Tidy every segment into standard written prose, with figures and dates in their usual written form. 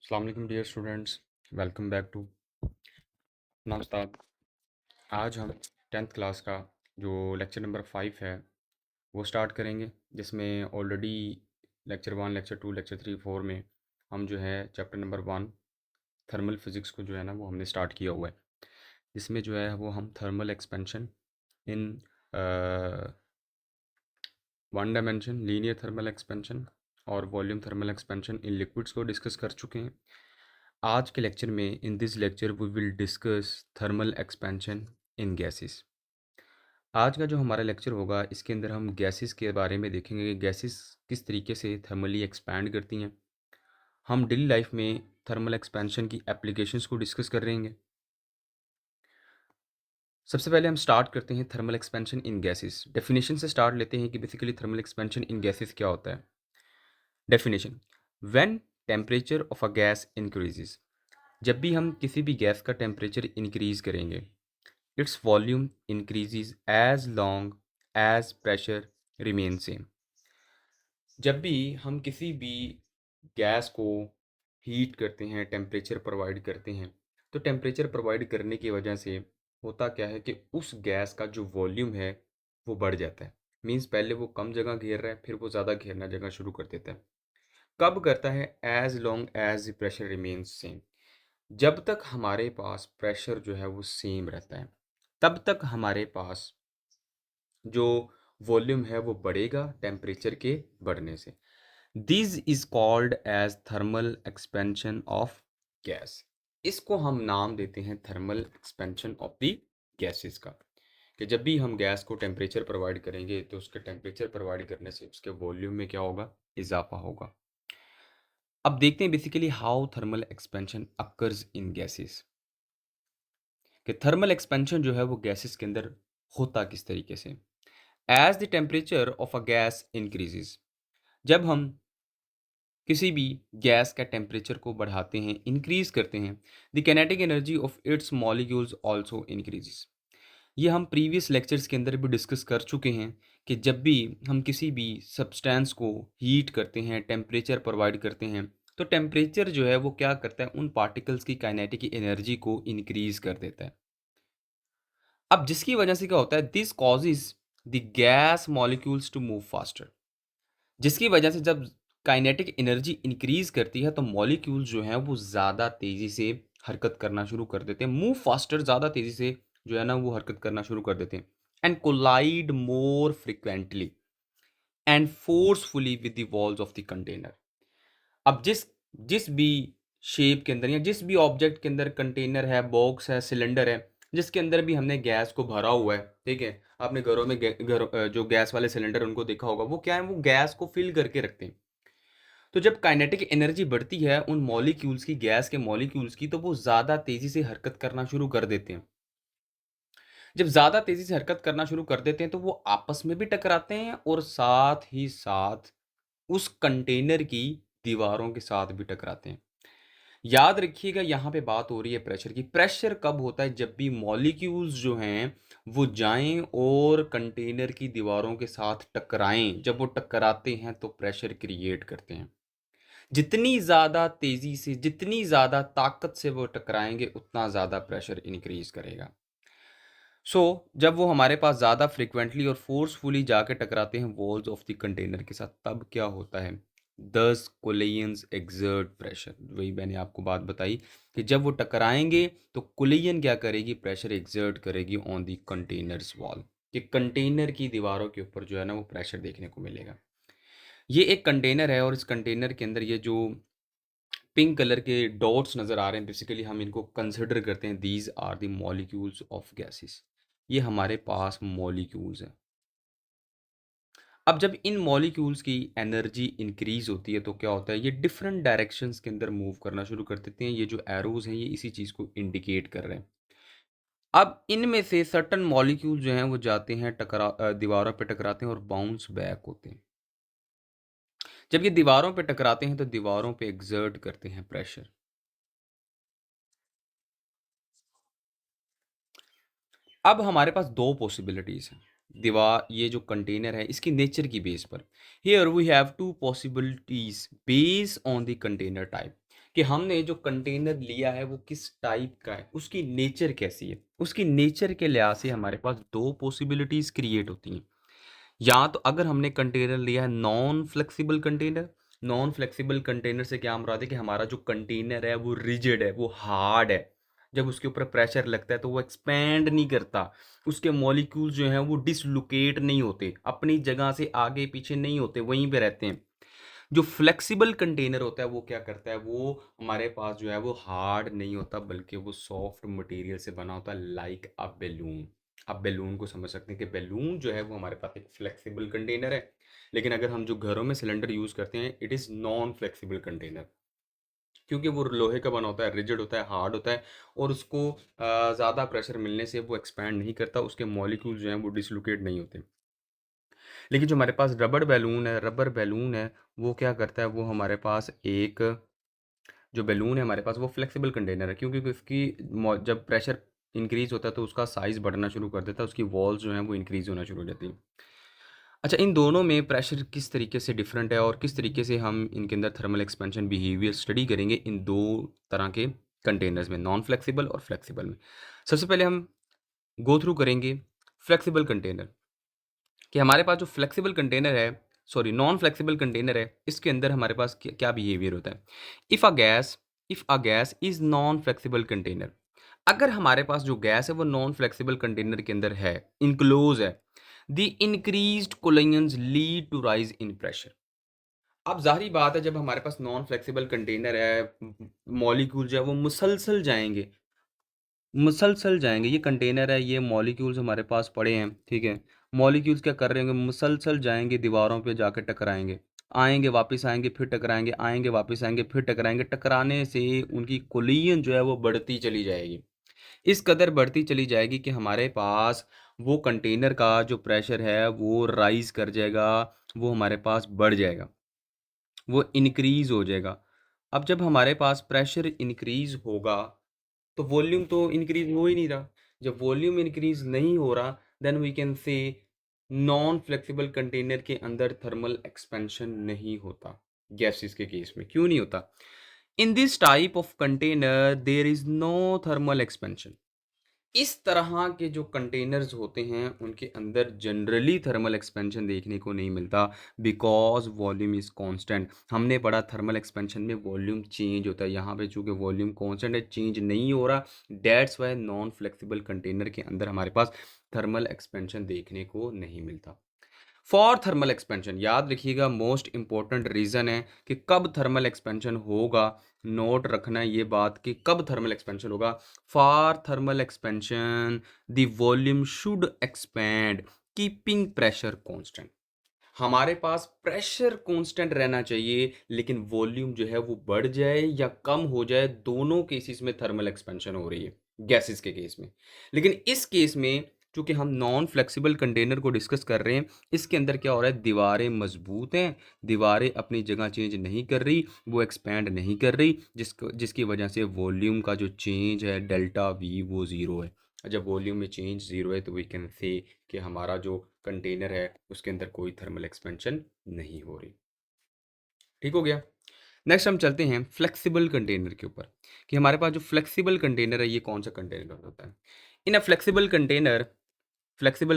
अस्सलाम वालेकुम dear students, welcome back to Ustad. आज हम 10th क्लास का जो लेक्चर नंबर 5 है वो स्टार्ट करेंगे, जिसमें ऑलरेडी लेक्चर 1, लेक्चर 2, लेक्चर 3, 4 में हम जो है चैप्टर नंबर 1 थर्मल फिज़िक्स को जो है ना वो हमने स्टार्ट किया हुआ है। जिसमें जो है वो हम thermal expansion in one dimension, linear thermal expansion और volume thermal expansion in liquids को डिस्कस कर चुके हैं। आज के लेक्चर में in this lecture we will discuss thermal expansion in gases. आज का जो हमारा लेक्चर होगा इसके अंदर हम गैसेस के बारे में देखेंगे कि गैसेस किस तरीके से थर्मली एक्सपैंड करती हैं। हम डेली लाइफ में थर्मल एक्सपेंशन की एप्लीकेशंस को डिस्कस कर रहे हैं। सबसे पहले हम स्टार्ट करते हैं thermal expansion in gases. Definition से स्टार्ट लेते हैं कि basically thermal expansion in gases क्या होता है। Definition: when temperature of a gas increases, जब भी हम किसी भी गैस का टेम्परेचर इंक्रीज करेंगे, its volume increases as long as pressure remain same. जब भी हम किसी भी गैस को हीट करते हैं, टेम्परेचर प्रोवाइड करते हैं, तो टेम्परेचर प्रोवाइड करने की वजह से होता क्या है कि उस गैस का जो वॉल्यूम है वो बढ़ जाता है। मीन्स पहले वो कम जगह घेर रहा है, फिर वो ज़्यादा घेरना जगह शुरू कर देता है। कब करता है? As long as pressure remains same. जब तक हमारे पास प्रेशर जो है वो सेम रहता है, तब तक हमारे पास जो वॉल्यूम है वो बढ़ेगा टेम्परेचर के बढ़ने से। This is called as thermal expansion of gas. इसको हम नाम देते हैं thermal expansion of the gases का, कि जब भी हम गैस को टेम्परेचर प्रोवाइड करेंगे तो उसके टेम्परेचर प्रोवाइड करने से उसके वॉल्यूम में क्या होगा? इजाफा होगा। अब देखते हैं basically how thermal expansion occurs in gases, कि थर्मल एक्सपेंशन जो है वो गैसेस के अंदर होता किस तरीके से। As the temperature of a gas increases, जब हम किसी भी गैस का टेम्परेचर को बढ़ाते हैं, इंक्रीज करते हैं, the kinetic energy of its molecules also increases. ये हम प्रीवियस लेक्चर्स के अंदर भी डिस्कस कर चुके हैं कि जब भी हम किसी भी सब्सटेंस को हीट करते हैं, टेम्परेचर प्रोवाइड करते हैं, तो टेम्परेचर जो है वो क्या करता है? उन पार्टिकल्स की काइनेटिक एनर्जी को इंक्रीज कर देता है। अब जिसकी वजह से क्या होता है? This causes the gas molecules to move faster. जिसकी वजह से जब काइनेटिक एनर्जी इंक्रीज करती है तो मॉलिक्यूल्स जो हैं वो ज़्यादा तेज़ी से हरकत करना शुरू कर देते हैं, मूव फास्टर, ज़्यादा तेज़ी से जो है ना वो हरकत करना शुरू कर देते हैं। And collide more frequently and forcefully with the walls of the container. अब जिस जिस भी शेप के अंदर या जिस भी ऑब्जेक्ट के अंदर कंटेनर है, बॉक्स है, सिलेंडर है, जिसके अंदर भी हमने गैस को भरा हुआ है, ठीक है, आपने घरों में जो गैस वाले सिलेंडर उनको देखा होगा, वो क्या है? वो गैस को फिल करके रखते हैं। तो जब काइनेटिक एनर्जी बढ़ती है उन मॉलिक्यूल्स की, गैस के मॉलिक्यूल्स की, तो वो ज़्यादा तेज़ी से हरकत करना शुरू कर देते हैं। जब ज़्यादा तेज़ी से हरकत करना शुरू कर देते हैं तो वो आपस में भी टकराते हैं और साथ ही साथ उस कंटेनर की दीवारों के साथ भी टकराते हैं। याद रखिएगा यहाँ पे बात हो रही है प्रेशर की। प्रेशर कब होता है? जब भी मॉलिक्यूल्स जो हैं वो जाएं और कंटेनर की दीवारों के साथ टकराएं। जब वो टकराते हैं तो प्रेशर क्रिएट करते हैं। जितनी ज़्यादा तेज़ी से, जितनी ज़्यादा ताकत से वो टकराएंगे उतना ज़्यादा प्रेशर इंक्रीज करेगा। जब वो हमारे पास ज़्यादा फ्रिक्वेंटली और फोर्सफुली जाके टकराते हैं वॉल्स ऑफ द कंटेनर के साथ, तब क्या होता है? दस कोलियंस एक्सर्ट प्रेशर। वही मैंने आपको बात बताई कि जब वो टकराएंगे तो कोलियन क्या करेगी? प्रेशर एक्सर्ट करेगी ऑन द कंटेनर्स वॉल, कि कंटेनर की दीवारों के ऊपर जो है ना वो प्रेशर देखने को मिलेगा। ये एक कंटेनर है और इस कंटेनर के अंदर ये जो पिंक कलर के डॉट्स नज़र आ रहे हैं, बेसिकली हम इनको कंसिडर करते हैं, these are the molecules of gases. ये हमारे पास मॉलिक्यूल्स हैं। अब जब इन मॉलिक्यूल्स की एनर्जी इंक्रीज होती है तो क्या होता है? ये डिफरेंट डायरेक्शंस के अंदर मूव करना शुरू कर देते हैं। ये जो एरोज हैं ये इसी चीज़ को इंडिकेट कर रहे हैं। अब इनमें से सर्टन मॉलिक्यूल जो हैं वो जाते हैं, दीवारों पे टकराते हैं और बाउंस बैक होते हैं। जब ये दीवारों पे टकराते हैं तो दीवारों पे एक्सर्ट करते हैं प्रेशर। अब हमारे पास दो पॉसिबिलिटीज़ हैं। दीवार, ये जो कंटेनर है इसकी नेचर की बेस पर, here we have two possibilities base on the container type, कि हमने जो कंटेनर लिया है वो किस टाइप का है, उसकी नेचर कैसी है। उसकी नेचर के लिहाज से हमारे पास 2 पॉसिबिलिटीज़ क्रिएट होती हैं। या तो अगर हमने कंटेनर लिया है non flexible container, non flexible container से क्या मुराद है कि हमारा जो कंटेनर है वो रिजिड है, वो हार्ड है। जब उसके ऊपर प्रेशर लगता है तो वो एक्सपैंड नहीं करता, उसके मॉलिक्यूल्स जो हैं वो डिसलोकेट नहीं होते, अपनी जगह से आगे पीछे नहीं होते, वहीं पे रहते हैं। जो फ्लेक्सिबल कंटेनर होता है वो क्या करता है, वो हमारे पास जो है वो हार्ड नहीं होता बल्कि वो सॉफ्ट मटेरियल से बना होता है, लाइक अ बैलून। आप बैलून को समझ सकते हैं कि बैलून जो है वो हमारे पास एक फ्लेक्सिबल कंटेनर है। लेकिन अगर हम जो घरों में सिलेंडर यूज़ करते हैं it is non flexible container, क्योंकि वो लोहे का बना होता है, रिजिड होता है, हार्ड होता है, और उसको ज़्यादा प्रेशर मिलने से वो एक्सपैंड नहीं करता, उसके मॉलिक्यूल्स जो हैं वो डिसलोकेट नहीं होते। लेकिन जो हमारे पास रबर बैलून है, वो क्या करता है, वो हमारे पास एक जो बैलून है हमारे पास वो फ्लेक्सिबल कंटेनर है, क्योंकि उसकी जब प्रेशर इंक्रीज होता है तो उसका साइज़ बढ़ना शुरू कर देता है, उसकी वॉल्स जो हैं वो इंक्रीज होना शुरू हो जाती हैं। अच्छा, इन दोनों में प्रेशर किस तरीके से डिफरेंट है और किस तरीके से हम इनके अंदर थर्मल एक्सपेंशन बिहेवियर स्टडी करेंगे इन दो तरह के कंटेनर्स में, नॉन फ्लेक्सिबल और फ्लेक्सिबल में। सबसे पहले हम गो थ्रू करेंगे फ्लेक्सिबल कंटेनर, कि हमारे पास जो फ्लेक्सिबल कंटेनर है, सॉरी नॉन फ्लेक्सिबल कंटेनर है, इसके अंदर हमारे पास क्या बिहेवियर होता है। If a gas is non flexible container, अगर हमारे पास जो गैस है वो नॉन फ्लेक्सिबल कंटेनर के अंदर है, इनक्लोज है, the increased collisions lead to rise in pressure. अब ज़ाहिर बात है जब हमारे पास नॉन फ्लेक्सिबल कंटेनर है, मॉलिक्यूल जो है वो मुसलसल जाएँगे, ये कंटेनर है, ये मॉलिक्यूल्स हमारे पास पड़े हैं, ठीक है? मॉलिक्यूल्स क्या कर रहे होंगे, मुसलसल जाएँगे, दीवारों पे जाके टकराएँगे, आएँगे, वापस आएँगे, फिर टकराएँगे, आएँगे, वापस आएँगे, फिर टकराएँगे, टकराने से उनकी कोलिजन जो है वो बढ़ती चली जाएगी। इस कदर बढ़ती चली जाएगी कि हमारे पास वो कंटेनर का जो प्रेशर है वो राइज़ कर जाएगा, वो हमारे पास बढ़ जाएगा, वो इंक्रीज़ हो जाएगा। अब जब हमारे पास प्रेशर इंक्रीज़ होगा तो वॉल्यूम तो इंक्रीज हो ही नहीं रहा। जब वॉल्यूम इंक्रीज नहीं हो रहा then we can say non flexible container के अंदर थर्मल एक्सपेंशन नहीं होता। गैसेस के केस में क्यों नहीं होता? In this type of container there is no thermal expansion. इस तरह के जो कंटेनर्स होते हैं उनके अंदर जनरली थर्मल एक्सपेंशन देखने को नहीं मिलता, बिकॉज वॉल्यूम इज़ कांस्टेंट। हमने पढ़ा थर्मल एक्सपेंशन में वॉल्यूम चेंज होता है, यहाँ पे चूंकि वॉल्यूम कांस्टेंट है, चेंज नहीं हो रहा, that's why non flexible container के अंदर हमारे पास थर्मल एक्सपेंशन देखने को नहीं मिलता। फॉर थर्मल एक्सपेंशन याद रखिएगा, मोस्ट इंपॉर्टेंट रीज़न है कि कब थर्मल एक्सपेंशन होगा। नोट रखना है ये बात कि कब थर्मल एक्सपेंशन होगा। For thermal expansion the volume should expand keeping pressure constant. हमारे पास प्रेशर कांस्टेंट रहना चाहिए लेकिन वॉल्यूम जो है वो बढ़ जाए या कम हो जाए, दोनों केसेस में थर्मल एक्सपेंशन हो रही है गैसेस के केस में। लेकिन इस केस में चूंकि हम नॉन फ्लेक्सिबल कंटेनर को डिस्कस कर रहे हैं, इसके अंदर क्या हो रहा है, दीवारें मजबूत हैं, दीवारें अपनी जगह चेंज नहीं कर रही, वो एक्सपैंड नहीं कर रही, जिसकी वजह से वॉल्यूम का जो चेंज है डेल्टा वी वो ज़ीरो है। जब वॉल्यूम में चेंज ज़ीरो है तो वी कैन से कि हमारा जो कंटेनर है उसके अंदर कोई थर्मल एक्सपेंशन नहीं हो रही। ठीक हो गया। नेक्स्ट हम चलते हैं फ्लेक्सिबल कंटेनर के ऊपर, कि हमारे पास जो फ्लेक्सिबल कंटेनर है ये कौन सा कंटेनर होता है। इन अ फ्लेक्सिबल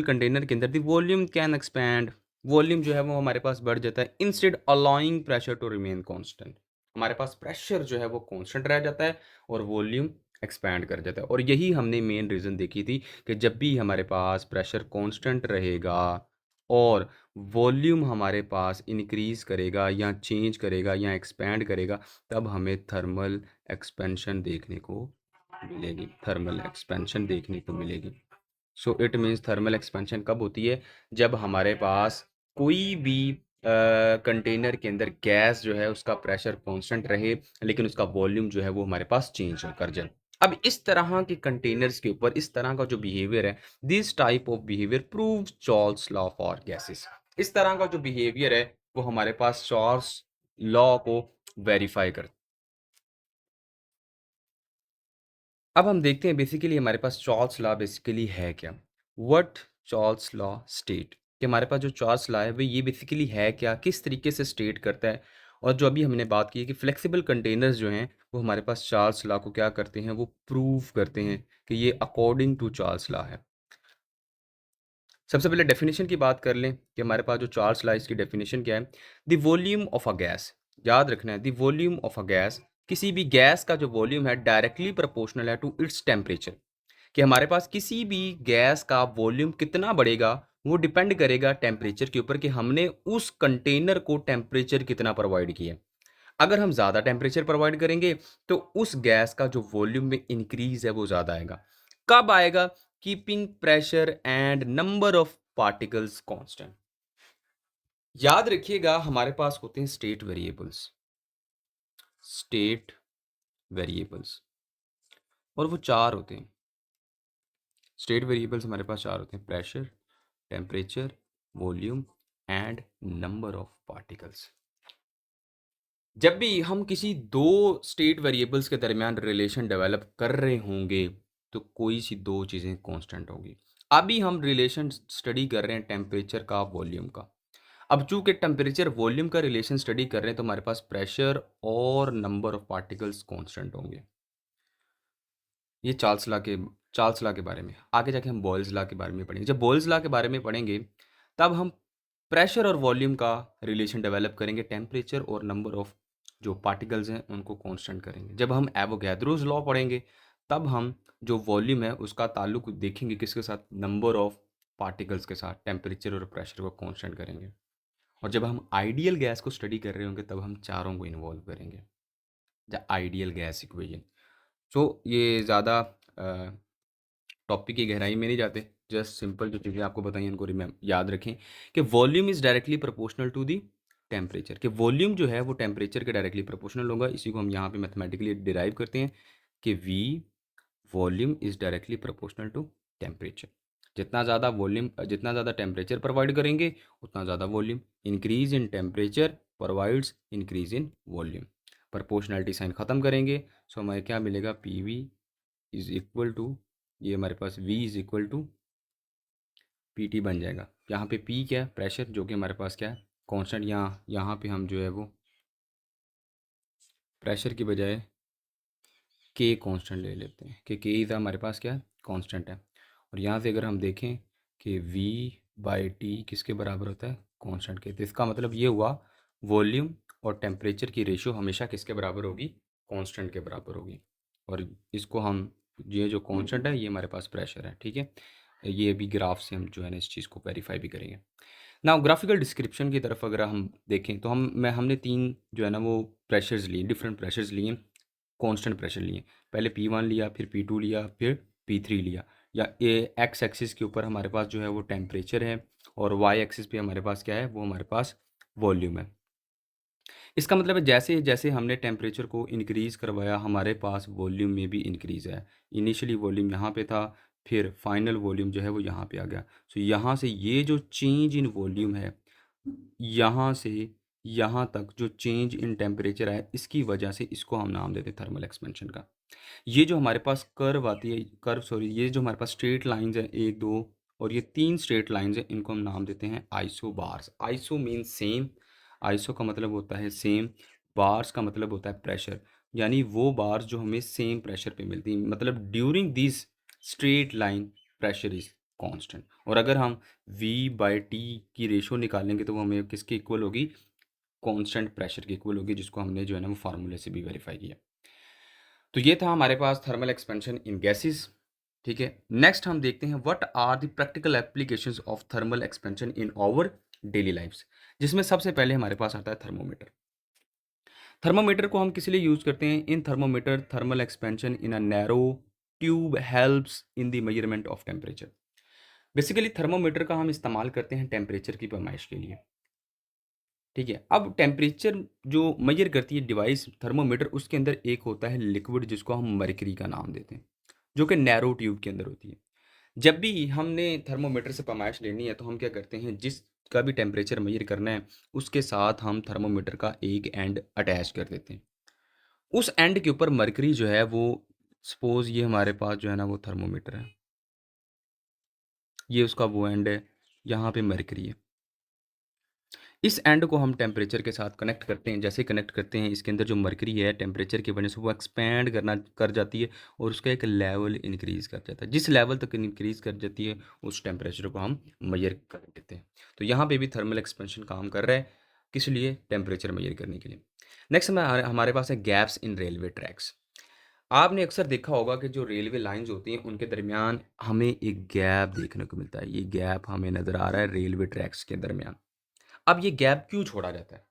कंटेनर के अंदर the volume can expand, volume जो है वो हमारे पास बढ़ जाता है, instead allowing pressure to remain constant. हमारे पास प्रेशर जो है वो कांस्टेंट रह जाता है और वॉल्यूम एक्सपैंड कर जाता है। और यही हमने मेन रीज़न देखी थी कि जब भी हमारे पास प्रेशर कांस्टेंट रहेगा और वॉल्यूम हमारे पास इंक्रीज करेगा या चेंज करेगा या एक्सपैंड करेगा, तब हमें थर्मल एक्सपेंशन देखने को मिलेगी, थर्मल एक्सपेंशन देखने को मिलेगी। So it means thermal expansion कब होती है, जब हमारे पास कोई भी कंटेनर के अंदर गैस जो है उसका प्रेशर कांस्टेंट रहे लेकिन उसका वॉल्यूम जो है वो हमारे पास चेंज कर जाए। अब इस तरह के कंटेनर्स के ऊपर इस तरह का जो बिहेवियर है, this type of behaviour prove Charles law for gases. इस तरह का जो बिहेवियर है वो हमारे पास चार्ल्स लॉ को वेरीफाई करता है। अब हम देखते हैं बेसिकली हमारे पास चार्ल्स लॉ बेसिकली है क्या। व्हाट चार्ल्स लॉ स्टेट, कि हमारे पास जो चार्ल्स लॉ है वो ये बेसिकली है क्या, किस तरीके से स्टेट करता है। और जो अभी हमने बात की है कि फ्लेक्सिबल कंटेनर्स जो हैं वो हमारे पास चार्ल्स लॉ को क्या करते हैं, वो प्रूव करते हैं कि ये अकॉर्डिंग टू चार्ल्स लॉ है। सबसे पहले डेफिनेशन की बात कर लें कि हमारे पास जो चार्ल्स लॉ इसकी डेफिनेशन क्या है। The volume of a gas, याद रखना है, the volume of a gas, किसी भी गैस का जो वॉल्यूम है डायरेक्टली प्रोपोर्शनल है टू इट्स टेम्परेचर। कि हमारे पास किसी भी गैस का वॉल्यूम कितना बढ़ेगा वो डिपेंड करेगा टेम्परेचर के ऊपर कि हमने उस कंटेनर को टेम्परेचर कितना प्रोवाइड किया। अगर हम ज़्यादा टेम्परेचर प्रोवाइड करेंगे तो उस गैस का जो वॉल्यूम में इंक्रीज है वो ज़्यादा आएगा। कब आएगा? Keeping pressure and number of particles constant. याद रखिएगा हमारे पास होते हैं स्टेट वेरिएबल्स, स्टेट वेरिएबल्स, और वो चार होते हैं। स्टेट वेरिएबल्स हमारे पास चार होते हैं: pressure, temperature, volume and number of particles. जब भी हम किसी दो स्टेट वेरिएबल्स के दरमियान रिलेशन डेवलप कर रहे होंगे तो कोई सी दो चीज़ें कांस्टेंट होंगी। अभी हम रिलेशन स्टडी कर रहे हैं टेम्परेचर का, वॉल्यूम का। अब चूंकि टेम्परेचर वॉल्यूम का रिलेशन स्टडी कर रहे हैं तो हमारे पास प्रेशर और नंबर ऑफ पार्टिकल्स कांस्टेंट होंगे। ये चार्ल्स लॉ के बारे में। आगे जाके हम बॉयल्स लॉ के बारे में पढ़ेंगे। जब बॉयल्स लॉ के बारे में पढ़ेंगे तब हम प्रेशर और वॉल्यूम का रिलेशन डेवलप करेंगे, टेम्परेचर और नंबर ऑफ जो पार्टिकल्स हैं उनको कांस्टेंट करेंगे। जब हम एवोगैड्रोस लॉ पढ़ेंगे तब हम जो वॉल्यूम है उसका ताल्लुक देखेंगे किसके साथ, नंबर ऑफ पार्टिकल्स के साथ, टेम्परेचर और प्रेशर को कांस्टेंट करेंगे। और जब हम आइडियल गैस को स्टडी कर रहे होंगे तब हम चारों को इन्वॉल्व करेंगे, द आइडियल गैस इक्वेशन। सो ये ज़्यादा टॉपिक की गहराई में नहीं जाते, जस्ट सिंपल जो चीज़ें आपको बताई उनको याद रखें कि volume is directly proportional to the temperature. कि वॉल्यूम जो है वो टेम्परेचर के डायरेक्टली प्रोपोर्शनल होगा। इसी को हम यहाँ पे मैथमेटिकली डिराइव करते हैं कि V volume is directly proportional to temperature. जितना ज़्यादा टेम्परेचर प्रोवाइड करेंगे उतना ज़्यादा volume. Increase in temperature provides increase in volume. Proportionality sign ख़त्म करेंगे सो हमें क्या मिलेगा, P V is equal to, ये हमारे पास v is equal to P T बन जाएगा। यहाँ पे p क्या है, प्रेशर, जो कि हमारे पास क्या है, कांस्टेंट। यहाँ पे हम जो है वो प्रेशर की बजाय k कांस्टेंट ले लेते हैं कि k इज़ हमारे पास क्या है, कांस्टेंट है। और यहाँ से अगर हम देखें कि v/t किसके बराबर होता है, कांस्टेंट के, तो इसका मतलब ये हुआ वॉल्यूम और टेम्परेचर की रेशियो हमेशा किसके बराबर होगी, कांस्टेंट के बराबर होगी। और इसको हम, ये जो कांस्टेंट है ये हमारे पास प्रेशर है, ठीक है। ये भी ग्राफ से हम जो है ना इस चीज़ को वेरीफाई भी करेंगे। नाउ ग्राफिकल डिस्क्रिप्शन की तरफ अगर हम देखें तो हमने तीन जो है ना वो प्रेशर्स लिए, डिफरेंट प्रेशर्स लिए, कांस्टेंट प्रेशर लिए। पहले P1 लिया, फिर P2 लिया, फिर P3 लिया। या एक्स एक्सिस के ऊपर हमारे पास जो है वो टेम्परेचर है और वाई एक्सिस पे हमारे पास क्या है, वो हमारे पास वॉल्यूम है। इसका मतलब है जैसे जैसे हमने टेम्परेचर को इंक्रीज़ करवाया हमारे पास वॉल्यूम में भी इंक्रीज़ है। इनिशियली वॉल्यूम यहाँ पे था, फिर फाइनल वॉल्यूम जो है वो यहाँ पे आ गया। सो यहाँ से ये जो चेंज इन वॉल्यूम है, यहाँ से यहाँ तक जो चेंज इन टेम्परेचर है, इसकी वजह से इसको हम नाम देते हैं थर्मल एक्सपेंशन का। ये जो हमारे पास कर्व आती है, ये जो हमारे पास स्ट्रेट लाइंस हैं, एक दो और ये तीन स्ट्रेट लाइंस हैं, इनको हम नाम देते हैं iso bars. Iso mean same, iso का मतलब होता है सेम, बार्स का मतलब होता है प्रेशर। यानी वो बार्स जो हमें सेम प्रेशर पे मिलती हैं, मतलब during this straight line pressure is constant. और अगर हम V/T की रेशो निकालेंगे तो वो हमें किसके इक्वल होगी, कांस्टेंट प्रेशर के इक्वल होगी, जिसको हमने जो है ना वो फार्मूले से भी वेरीफाई किया। तो ये था हमारे पास थर्मल एक्सपेंशन इन गैसेस, ठीक है। नेक्स्ट हम देखते हैं what are the practical applications of thermal expansion in our daily lifes, जिसमें सबसे पहले हमारे पास आता है थर्मोमीटर। थर्मोमीटर को हम किस लिए यूज़ करते हैं, in thermometer thermal expansion in a narrow tube helps in the measurement of temperature. Basically thermometer का हम इस्तेमाल करते हैं टेम्परेचर की पैमाइश के लिए, ठीक है। अब टेम्परेचर जो मेजर करती है डिवाइस थर्मोमीटर, उसके अंदर एक होता है लिक्विड जिसको हम मरकरी का नाम देते हैं, जो कि नैरो ट्यूब के अंदर होती है। जब भी हमने थर्मोमीटर से पैमाइश लेनी है तो हम क्या करते हैं, जिसका भी टेम्परेचर मेजर करना है उसके साथ हम थर्मोमीटर का एक एंड अटैच कर देते हैं। उस एंड के ऊपर मरकरी जो है वो, सपोज ये हमारे पास जो है ना वो थर्मोमीटर है, ये उसका वो एंड है, यहाँ पे मरकरी है। इस एंड को हम टेम्परेचर के साथ कनेक्ट करते हैं। जैसे कनेक्ट करते हैं, इसके अंदर जो मरकरी है टेम्परेचर की वजह से वो एक्सपैंड करना कर जाती है और उसका एक लेवल इंक्रीज़ कर जाता है। जिस लेवल तक इंक्रीज़ कर जाती है उस टेम्परेचर को हम मेजर कर देते हैं। तो यहाँ पे भी थर्मल एक्सपेंशन काम कर रहा है, किस लिए? टेम्परेचर मेजर करने के लिए। नेक्स्ट में हमारे पास है गैप्स इन रेलवे ट्रैक्स। आपने अक्सर देखा होगा कि जो रेलवे लाइंस होती हैं उनके दरमियान हमें एक गैप देखने को मिलता है। ये गैप हमें नज़र आ रहा है रेलवे ट्रैक्स के दरमियान। अब ये गैप क्यों छोड़ा जाता है?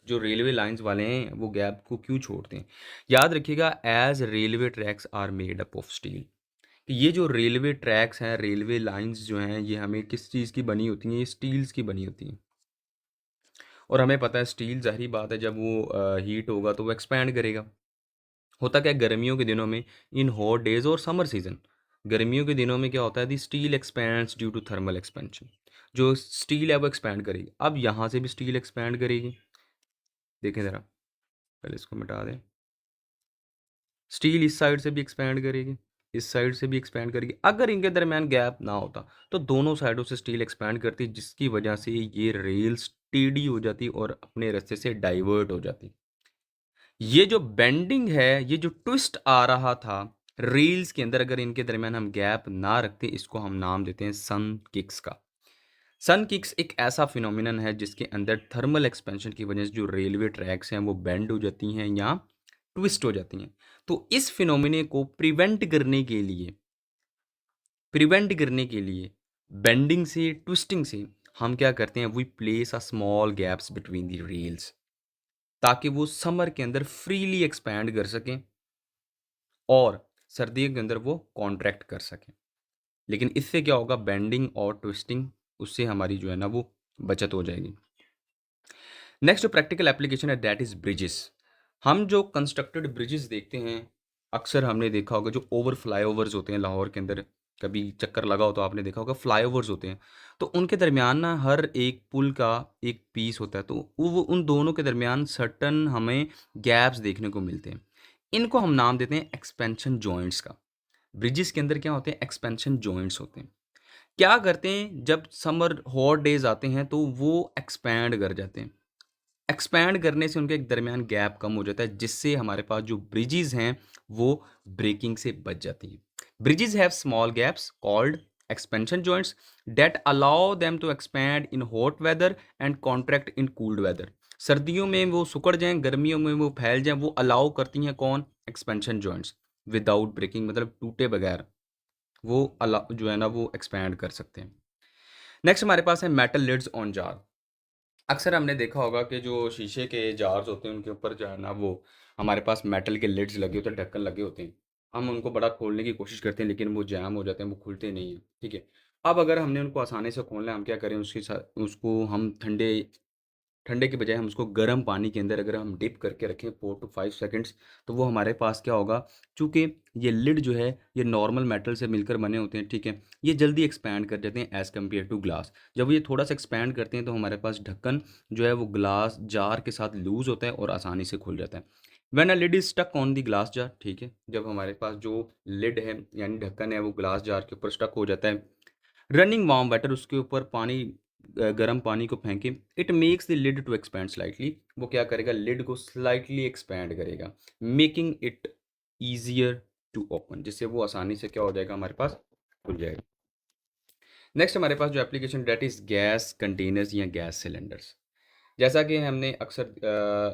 जो रेलवे लाइंस वाले हैं वो गैप को क्यों छोड़ते हैं? याद रखिएगा, as railway tracks are made up of steel. कि ये जो रेलवे ट्रैक्स हैं, रेलवे लाइंस जो हैं, ये हमें किस चीज़ की बनी होती हैं? ये स्टील्स की बनी होती हैं। और हमें पता है स्टील, ज़ाहिर बात है, जब वो हीट होगा तो वो एक्सपैंड करेगा। होता क्या है गर्मियों के दिनों में, इन हॉट डेज और समर सीजन, गर्मियों के दिनों में क्या होता है? The steel expands due to thermal expansion. जो स्टील है वो एक्सपैंड करेगी। अब यहाँ से भी स्टील एक्सपैंड करेगी। देखें ज़रा, पहले इसको मिटा दें। स्टील इस साइड से भी एक्सपैंड करेगी, इस साइड से भी एक्सपैंड करेगी। अगर इनके दरमियान गैप ना होता तो दोनों साइडों से स्टील एक्सपैंड करती, जिसकी वजह से ये रेल टेढ़ी हो जाती और अपने रास्ते से डाइवर्ट हो जाती। ये जो बेंडिंग है, ये जो ट्विस्ट आ रहा था रील्स के अंदर, अगर इनके दरमियान हम गैप ना रखते, इसको हम नाम देते हैं सन किक्स का। सन किक्स एक ऐसा फिनोमिनन है जिसके अंदर थर्मल एक्सपेंशन की वजह से जो रेलवे ट्रैक्स हैं वो बेंड हो जाती हैं या ट्विस्ट हो जाती हैं। तो इस फिनोमिने को प्रिवेंट करने के लिए बेंडिंग से, ट्विस्टिंग से, हम क्या करते हैं? We place a small gaps between the rails, ताकि वो समर के अंदर फ्रीली एक्सपैंड कर सकें और सर्दियों के अंदर वो कॉन्ट्रैक्ट कर सकें। लेकिन इससे क्या होगा? बेंडिंग और ट्विस्टिंग, उससे हमारी जो है ना वो बचत हो जाएगी। नेक्स्ट जो प्रैक्टिकल एप्लीकेशन है दैट इज़ ब्रिजेस। हम जो कंस्ट्रक्टेड ब्रिजेस देखते हैं, अक्सर हमने देखा होगा जो ओवर फ्लाईओवर्स होते हैं लाहौर के अंदर, कभी चक्कर लगा हो तो आपने देखा होगा फ्लाईओवर्स होते हैं। तो उनके दरमियान ना हर एक पुल का एक पीस होता है, तो वो उन दोनों के दरमियान सर्टन हमें गैप्स देखने को मिलते हैं। इनको हम नाम देते हैं एक्सपेंशन जॉइंट्स का। ब्रिजेस के अंदर क्या होते हैं? एक्सपेंशन जॉइंट्स होते हैं। क्या करते हैं? जब समर हॉट डेज आते हैं तो वो एक्सपैंड कर जाते हैं। एक्सपैंड करने से उनके दरमियान गैप कम हो जाता है, जिससे हमारे पास जो ब्रिजेस हैं वो ब्रेकिंग से बच जाती हैं। Bridges have small gaps called expansion joints that allow them to expand in hot weather and contract in cooled weather. सर्दियों में वो सिकुड़ जाएं, गर्मियों में वो फैल जाएं, वो अलाउ करती हैं कौन? Expansion joints. विदाउट ब्रेकिंग, मतलब टूटे बगैर वो अलाउ जो है ना वो एक्सपैंड कर सकते हैं। नेक्स्ट हमारे पास है मेटल लिड्स ऑन जार। अक्सर हमने देखा होगा कि जो शीशे के जार्स होते हैं उनके ऊपर जो है ना वो हमारे पास मेटल के लिड्स लगे होते हैं, ढक्कन लगे होते हैं। हम उनको बड़ा खोलने की कोशिश करते हैं लेकिन वो जैम हो जाते हैं, वो खुलते नहीं हैं, ठीक है। अब अगर हमने उनको आसानी से खोलना है, हम क्या करें? उसके साथ उसको हम ठंडे ठंडे के बजाय हम उसको गर्म पानी के अंदर अगर हम डिप करके रखें 4 to 5 सेकंड्स, तो वो हमारे पास क्या होगा? चूँकि ये लिड जो है ये नॉर्मल मेटल से मिलकर बने होते हैं, ठीक है, ये जल्दी एक्सपैंड कर जाते हैं एज़ कम्पेयर टू ग्लास। जब ये थोड़ा सा एक्सपैंड करते हैं तो हमारे पास ढक्कन जो है वो ग्लास जार के साथ लूज़ होता है और आसानी से खुल जाता है। When a lid is stuck on the glass jar, ठीक है, जब हमारे पास जो लिड है यानी ढक्कन है वो ग्लास जार के ऊपर स्टक हो जाता है, रनिंग वार्म वाटर, उसके ऊपर पानी, गर्म पानी को फेंके, it makes the lid to expand slightly, वो क्या करेगा? लिड को स्लाइटली एक्सपैंड करेगा, making it easier to open, जिससे वो आसानी से क्या हो जाएगा? हमारे पास खुल जाएगा। नेक्स्ट हमारे पास जो application that is gas containers या गैस सिलेंडर्स। जैसा कि हमने अक्सर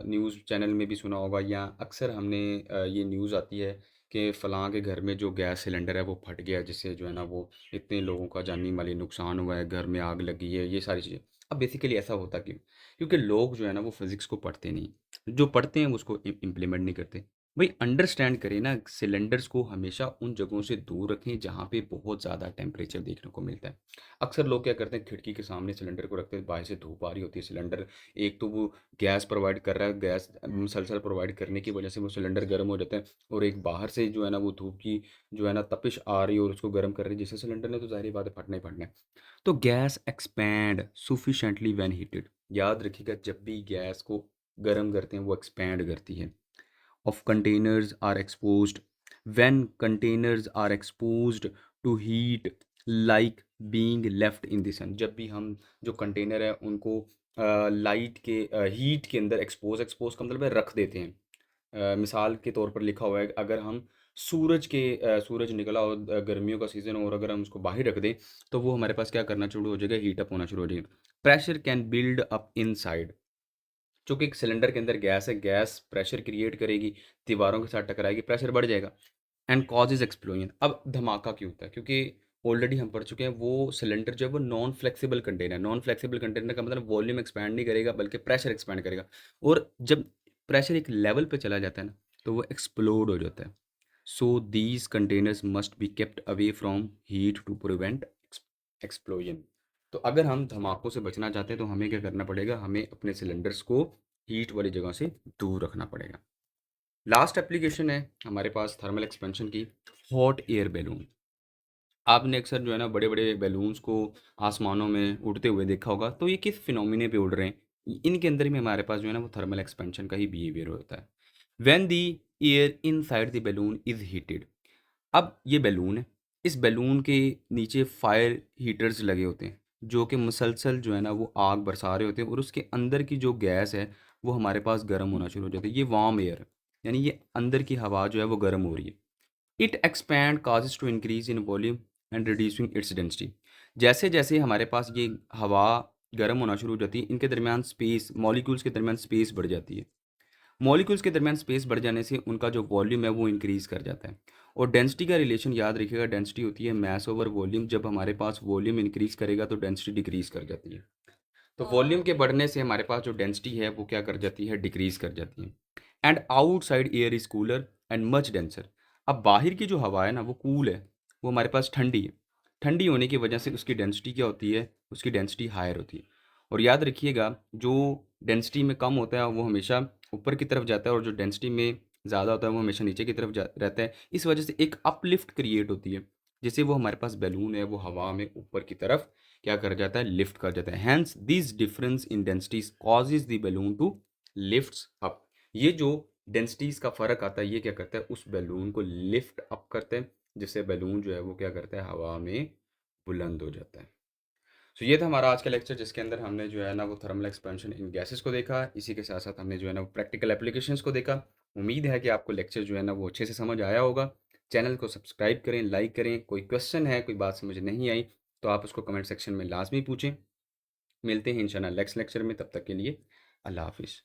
न्यूज़ चैनल में भी सुना होगा या अक्सर हमने ये न्यूज़ आती है कि फ़लाँ के घर में जो गैस सिलेंडर है वो फट गया, जिससे जो है ना वो इतने लोगों का जानी माली नुकसान हुआ है, घर में आग लगी है, ये सारी चीज़ें। अब बेसिकली ऐसा होता क्यों? क्योंकि लोग जो है ना वो फिज़िक्स को पढ़ते नहीं, जो पढ़ते हैं वो उसको इम्प्लीमेंट नहीं करते। भाई अंडरस्टैंड करें ना, सिलेंडर्स को हमेशा उन जगहों से दूर रखें जहाँ पे बहुत ज़्यादा टेम्परेचर देखने को मिलता है। अक्सर लोग क्या करते हैं? खिड़की के सामने सिलेंडर को रखते हैं, बाहर से धूप आ रही होती है, सिलेंडर एक तो वो गैस प्रोवाइड कर रहा है, गैस मुसलसल प्रोवाइड करने की वजह से वो सिलेंडर गर्म हो जाता है, और एक बाहर से जो है ना वो धूप की जो है ना तपिश आ रही है और उसको गर्म कर रही है, जिससे सिलेंडर ने तो ज़ाहिर बात है फटना ही फटना है। तो गैस एक्सपैंड सुफिशेंटली व्हेन हीटेड। याद रखिएगा, जब भी गैस को गर्म करते हैं वो एक्सपैंड करती है। Of containers are exposed, when containers are exposed to heat, like being left in the sun. जब भी हम जो कंटेनर है उनको लाइट के हीट के अंदर एक्सपोज का मतलब है रख देते हैं। मिसाल के तौर पर लिखा हुआ है, अगर हम सूरज निकला हो, गर्मियों का सीज़न हो, और अगर हम उसको बाहर रख दें तो वो हमारे पास क्या करना शुरू हो जाएगा, हीट अप होना शुरू हो जाएगा। Pressure can build up inside, चूँकि एक सिलेंडर के अंदर गैस है, गैस प्रेशर क्रिएट करेगी, दीवारों के साथ टकराएगी, प्रेशर बढ़ जाएगा एंड कॉजेज़ एक्सप्लोजन। अब धमाका क्यों होता है? क्योंकि ऑलरेडी हम पढ़ चुके हैं, वो सिलेंडर जो है वो नॉन फ्लेक्सिबल कंटेनर है। नॉन फ्लेक्सिबल कंटेनर का मतलब वॉल्यूम एक्सपैंड नहीं करेगा बल्कि प्रेशर एक्सपैंड करेगा, और जब प्रेशर एक लेवल पे चला जाता है ना, तो वो एक्सप्लोड हो जाता है। So these containers must be kept away from heat to prevent explosion. तो अगर हम धमाकों से बचना चाहते हैं तो हमें क्या करना पड़ेगा, हमें अपने सिलेंडर्स को हीट वाली जगह से दूर रखना पड़ेगा। लास्ट एप्लीकेशन है हमारे पास थर्मल एक्सपेंशन की, हॉट एयर बैलून। आपने अक्सर जो है ना बड़े बड़े बैलून्स को आसमानों में उड़ते हुए देखा होगा, तो ये किस फिनोमिने पे उड़ रहे हैं? इनके अंदर में हमारे पास जो है ना वो थर्मल एक्सपेंशन का ही बिहेवियर होता है। When the air inside the balloon is heated. अब ये बैलून है, इस बैलून के नीचे फायर हीटर्स लगे होते हैं, जो कि मुसलसल जो है ना वो आग बरसा रहे होते हैं, और उसके अंदर की जो गैस है वो हमारे पास गर्म होना शुरू हो जाती है। ये वार्म एयर, यानी ये अंदर की हवा जो है वो गर्म हो रही है। It expand causes to increase in volume and reducing its density. जैसे जैसे हमारे पास ये हवा गर्म होना शुरू हो जाती है, इनके दरमियान स्पेस, मॉलिक्यूल्स के दरमियान स्पेस बढ़ जाती है। मॉलिक्यूल्स के दरमियान स्पेस बढ़ जाने से उनका जो वॉल्यूम है वो इंक्रीज़ कर जाता है। और डेंसिटी का रिलेशन याद रखिएगा, डेंसिटी होती है मास ओवर वॉल्यूम। जब हमारे पास वॉल्यूम इंक्रीज़ करेगा तो डेंसिटी डिक्रीज़ कर जाती है। तो वॉल्यूम के बढ़ने से हमारे पास जो डेंसिटी है वो क्या कर जाती है, डिक्रीज़ कर जाती है। And outside air is cooler and much denser. अब बाहर की जो हवा है ना वो कूल है, वो हमारे पास ठंडी है। ठंडी होने की वजह से उसकी डेंसिटी क्या होती है, उसकी डेंसिटी हायर होती है। और याद रखिएगा, जो डेंसिटी में कम होता है वो हमेशा ऊपर की तरफ जाता है, और जो डेंसिटी में ज़्यादा होता है वो हमेशा नीचे की तरफ रहता है। इस वजह से एक अपलिफ्ट क्रिएट होती है, जिससे वो हमारे पास बैलून है वो हवा में ऊपर की तरफ क्या कर जाता है, लिफ्ट कर जाता है। Hence this difference in densities causes the balloon to lifts up. ये जो डेंसिटीज का फर्क आता है ये क्या करता है, उस बैलून को लिफ्ट अप करते हैं, जिससे बैलून जो है वो क्या करता है, हवा में बुलंद हो जाता है। तो ये था हमारा आज का लेक्चर, जिसके अंदर हमने जो है ना वो थर्मल एक्सपेंशन इन गैसेस को देखा। इसी के साथ साथ हमने जो है ना वो प्रैक्टिकल एप्लीकेशंस को देखा। उम्मीद है कि आपको लेक्चर जो है ना वो अच्छे से समझ आया होगा। चैनल को सब्सक्राइब करें, लाइक करें। कोई क्वेश्चन है, कोई बात समझ नहीं आई, तो आप उसको कमेंट सेक्शन में लाजमी पूछें। मिलते हैं इंशाल्लाह नेक्स्ट लेक्चर में, तब तक के लिए अल्लाह हाफिज़।